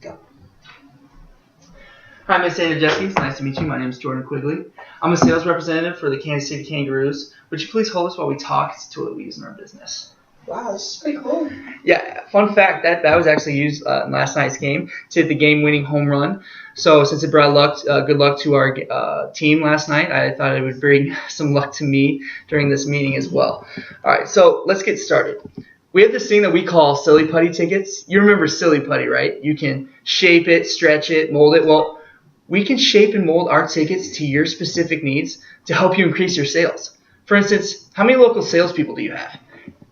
Go. Hi, Miss Anna Jeffries. Nice to meet you. My name is Jordan Quigley. I'm a sales representative for the Kansas City Kangaroos. Would you please hold us while we talk? It's a tool that we use in our business. Wow, this is pretty cool. Yeah, fun fact, that was actually used in last night's game to hit the game-winning home run. So since it brought good luck to our team last night, I thought it would bring some luck to me during this meeting as well. All right, so let's get started. We have this thing that we call silly putty tickets. You remember silly putty, right? You can shape it, stretch it, mold it. Well, we can shape and mold our tickets to your specific needs to help you increase your sales. For instance, how many local salespeople do you have?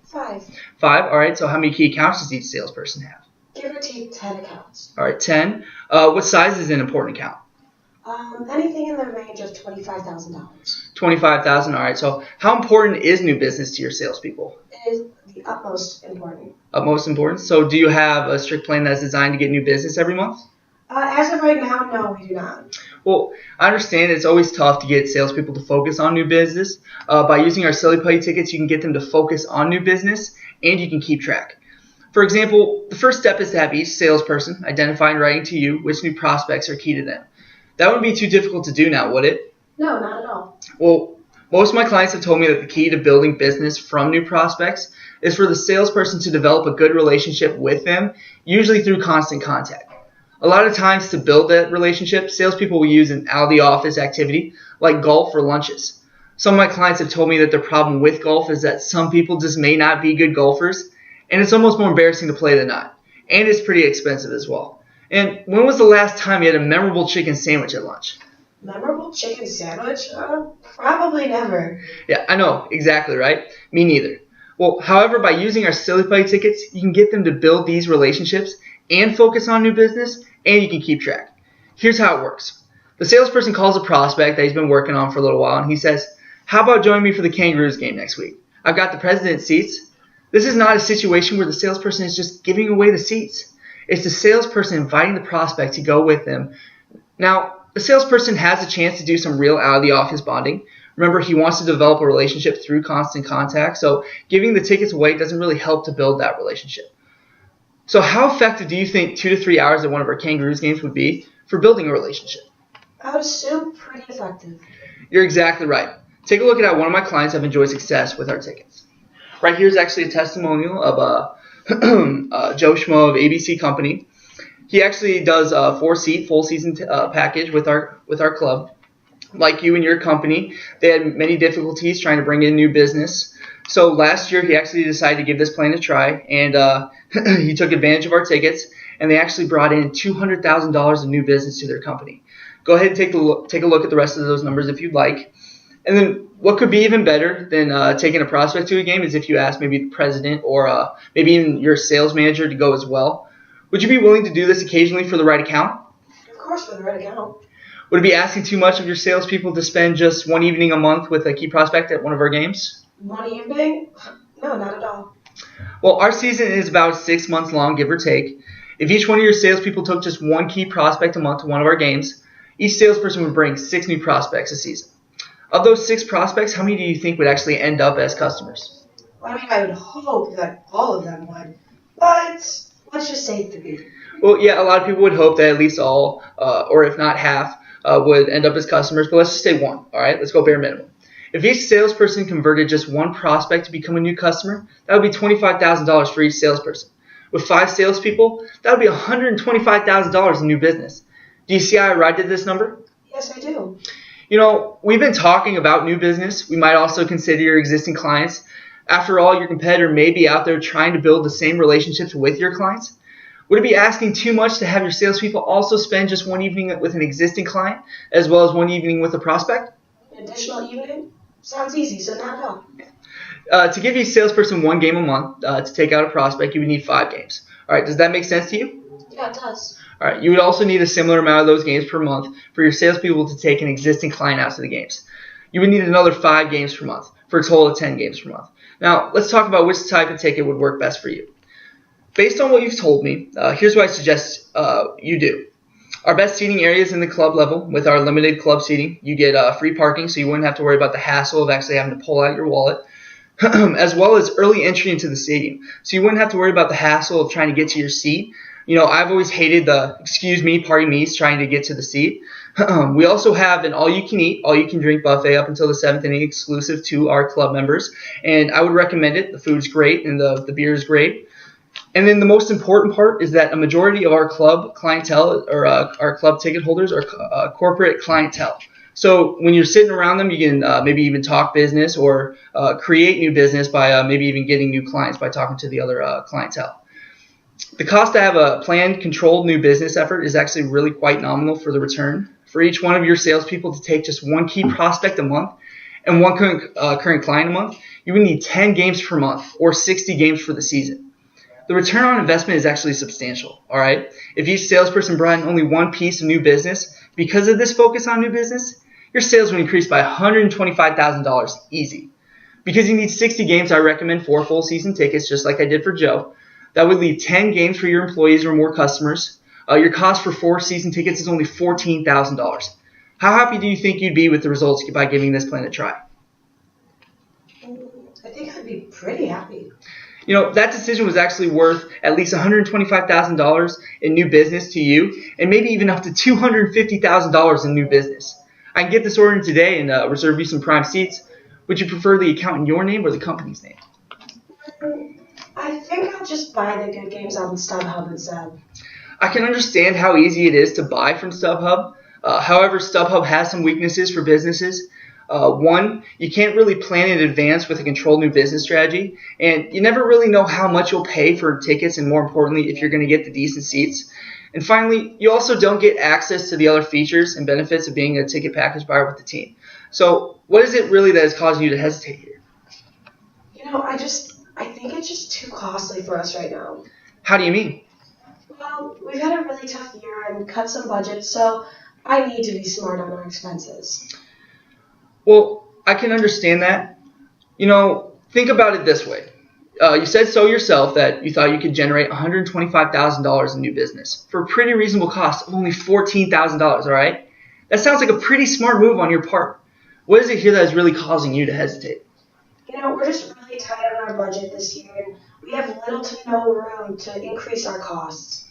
5. 5? All right, so how many key accounts does each salesperson have? Give or take 10 accounts. All right, 10. What size is an important account? Anything in the range of $25,000. $25,000. All right, so how important is new business to your salespeople? It is the utmost important. Utmost important. So do you have a strict plan that's designed to get new business every month? As of right now, no, we do not. Well, I understand it's always tough to get salespeople to focus on new business. By using our silly putty tickets, you can get them to focus on new business, and you can keep track. For example, the first step is to have each salesperson identify and writing to you which new prospects are key to them. That wouldn't be too difficult to do now, would it? No, not at all. Well, most of my clients have told me that the key to building business from new prospects is for the salesperson to develop a good relationship with them, usually through constant contact. A lot of times to build that relationship, salespeople will use an out-of-the-office activity like golf or lunches. Some of my clients have told me that their problem with golf is that some people just may not be good golfers, and it's almost more embarrassing to play than not. And it's pretty expensive as well. And when was the last time you had a memorable chicken sandwich at lunch? Memorable chicken sandwich? Probably never. Yeah, I know, exactly, right? Me neither. Well, however, by using our silly putty tickets, you can get them to build these relationships and focus on new business, and you can keep track. Here's how it works. The salesperson calls a prospect that he's been working on for a little while, and he says, "How about joining me for the Kangaroos game next week? I've got the president's seats." This is not a situation where the salesperson is just giving away the seats. It's the salesperson inviting the prospect to go with them. Now, the salesperson has a chance to do some real out-of-the-office bonding. Remember, he wants to develop a relationship through constant contact, so giving the tickets away doesn't really help to build that relationship. So how effective do you think 2 to 3 hours at one of our Kangaroos games would be for building a relationship? I would assume pretty effective. You're exactly right. Take a look at how one of my clients have enjoyed success with our tickets. Right here is actually a testimonial of Joe Schmo of ABC Company. He actually does a 4-seat full season package with our club. Like you and your company, they had many difficulties trying to bring in new business. So last year, he actually decided to give this plan a try, and he took advantage of our tickets, and they actually brought in $200,000 of new business to their company. Go ahead and take a look at the rest of those numbers if you'd like. And then what could be even better than taking a prospect to a game is if you ask maybe the president or maybe even your sales manager to go as well. Would you be willing to do this occasionally for the right account? Of course, for the right account. Would it be asking too much of your salespeople to spend just one evening a month with a key prospect at one of our games? One evening? No, not at all. Well, our season is about 6 months long, give or take. If each one of your salespeople took just one key prospect a month to one of our games, each salesperson would bring 6 new prospects a season. Of those 6 prospects, how many do you think would actually end up as customers? Well, I would hope that all of them would, but let's just say 3. Well, yeah, a lot of people would hope that at least all, or if not half, would end up as customers, but let's just say 1. All right, let's go bare minimum. If each salesperson converted just 1 prospect to become a new customer, that would be $25,000 for each salesperson. With 5 salespeople, that would be $125,000 in new business. Do you see how I arrived at this number? Yes, I do. You know, we've been talking about new business. We might also consider your existing clients. After all, your competitor may be out there trying to build the same relationships with your clients. Would it be asking too much to have your salespeople also spend just one evening with an existing client as well as one evening with a prospect? An additional evening? Sounds easy, so not at all. To give each salesperson 1 game a month to take out a prospect, you would need 5 games. All right, does that make sense to you? Yeah, it does. All right, you would also need a similar amount of those games per month for your salespeople to take an existing client out to the games. You would need another 5 games per month for a total of 10 games per month. Now, let's talk about which type of ticket would work best for you. Based on what you've told me, here's what I suggest you do. Our best seating area is in the club level. With our limited club seating, you get free parking, so you wouldn't have to worry about the hassle of actually having to pull out your wallet, as well as early entry into the stadium. So you wouldn't have to worry about the hassle of trying to get to your seat. I've always hated the excuse me, pardon me's trying to get to the seat. We also have an all-you-can-eat, all-you-can-drink buffet up until the 7th inning, exclusive to our club members. And I would recommend it. The food's great and the beer is great. And then the most important part is that a majority of our club clientele or our club ticket holders are corporate clientele. So when you're sitting around them, you can maybe even talk business or create new business by maybe even getting new clients by talking to the other clientele. The cost to have a planned, controlled new business effort is actually really quite nominal for the return. For each one of your salespeople to take just one key prospect a month and one current client a month, you would need 10 games per month or 60 games for the season. The return on investment is actually substantial, all right? If each salesperson brought in only one piece of new business, because of this focus on new business, your sales would increase by $125,000 easy. Because you need 60 games, I recommend 4 full season tickets, just like I did for Joe. That would leave 10 games for your employees or more customers. Your cost for 4 season tickets is only $14,000. How happy do you think you'd be with the results by giving this plan a try? I think I'd be pretty happy. That decision was actually worth at least $125,000 in new business to you, and maybe even up to $250,000 in new business. I can get this order in today and reserve you some prime seats. Would you prefer the account in your name or the company's name? I think I'll just buy the good games on StubHub instead. I can understand how easy it is to buy from StubHub. However, StubHub has some weaknesses for businesses. One, you can't really plan in advance with a controlled new business strategy, and you never really know how much you'll pay for tickets, and more importantly, if you're going to get the decent seats. And finally, you also don't get access to the other features and benefits of being a ticket package buyer with the team. So what is it really that is causing you to hesitate here? I think it's just too costly for us right now. How do you mean? Well, we've had a really tough year and cut some budgets, so I need to be smart on our expenses. Well, I can understand that. Think about it this way. You said so yourself that you thought you could generate $125,000 in new business for a pretty reasonable cost of only $14,000, all right? That sounds like a pretty smart move on your part. What is it here that is really causing you to hesitate? We're just really tight on our budget this year, and we have little to no room to increase our costs.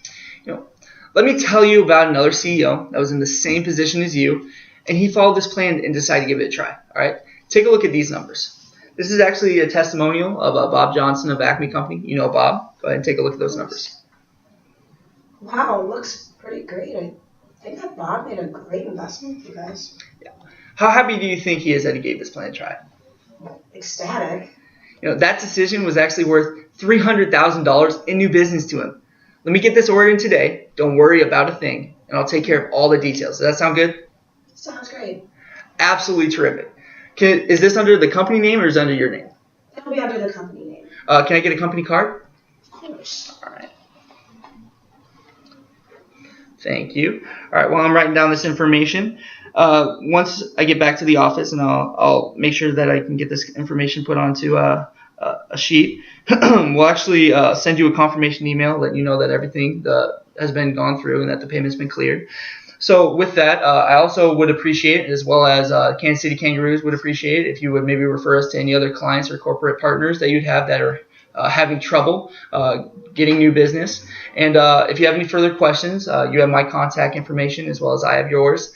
Let me tell you about another CEO that was in the same position as you, and he followed this plan and decided to give it a try. All right, take a look at these numbers. This is actually a testimonial of Bob Johnson of Acme Company. You know Bob. Go ahead and take a look at those numbers. Wow, looks pretty great. I think that Bob made a great investment for you guys. Yeah. How happy do you think he is that he gave this plan a try? Ecstatic. That decision was actually worth $300,000 in new business to him. Let me get this order in today. Don't worry about a thing, and I'll take care of all the details. Does that sound good? Sounds great. Absolutely terrific. Is this under the company name or is it under your name? It'll be under the company name. Can I get a company card? Of course. All right. Thank you. All right, well, I'm writing down this information. Once I get back to the office, and I'll make sure that I can get this information put onto a sheet. We'll actually send you a confirmation email, letting you know that everything has been gone through and that the payment's been cleared. So with that, I also would appreciate, as well as Kansas City Kangaroos would appreciate, if you would maybe refer us to any other clients or corporate partners that you'd have that are having trouble getting new business. And if you have any further questions, you have my contact information as well as I have yours.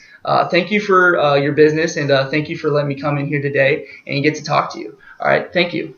Thank you for your business, and thank you for letting me come in here today and get to talk to you. All right, thank you.